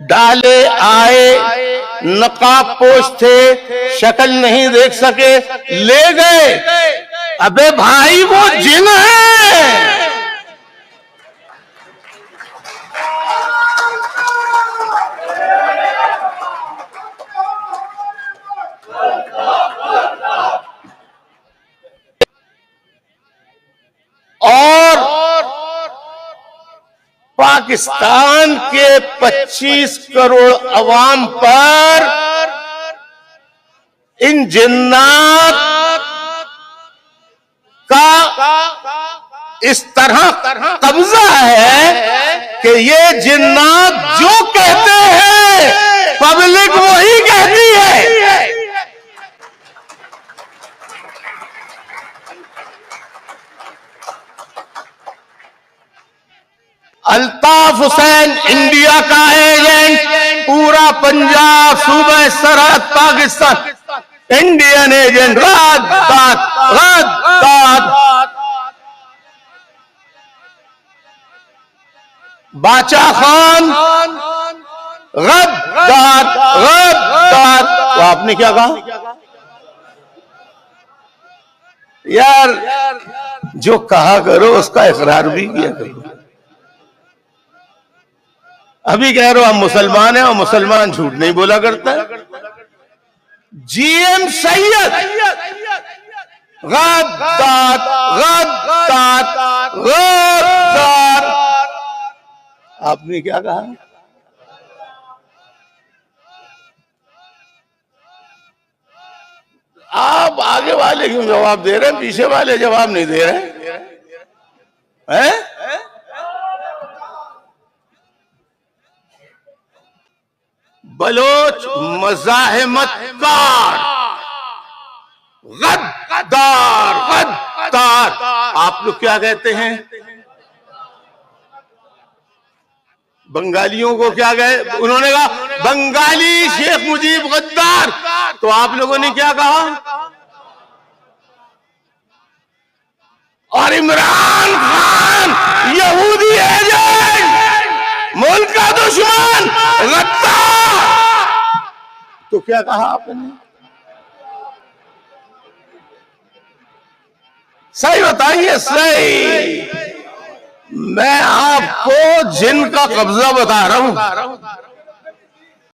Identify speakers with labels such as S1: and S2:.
S1: डाले आए, नकाब पोश थे, शक्ल नहीं देख सके, ले गए। अबे भाई वो जिन है। और पाकिस्तान के 25 करोड़ अवाम पर इन जिन्नात का इस तरह कब्जा है कि ये जिन्नात जो कहते हैं पब्लिक वही कहती है। अल्ताफ हुसैन इंडिया का एजेंट, पूरा पंजाब सूबा सरहद पाकिस्तान, इंडियन एजेंट, गद्दार गद्दार। बाचा खान गद्दार गद्दार। तो आपने क्या कहा यार? जो कहा करो उसका इकरार भी किया करो। अभी कह रहे हो हम मुसलमान हैं और मुसलमान झूठ नहीं बोला करता है। जीएम सैयद गद्दार गद्दार गद्दार। आपने क्या कहा? आप आगे वाले क्यों जवाब दे रहे हैं, पीछे वाले जवाब नहीं दे रहे हैं? बलोच मज़ाहिमत कार गद्दार गद्दार। आप लोग क्या कहते हैं? बंगालियों को क्या कहे? उन्होंने कहा बंगाली शेख मुजीब गद्दार। तो आप लोगों ने क्या कहा? और इमरान खान यहूदी एजेंट, मुल्क का दुश्मन, गद्दार। तो क्या कहा आपने? सही बताइए, सही। मैं आपको जिनका कब्जा बता रहा हूं।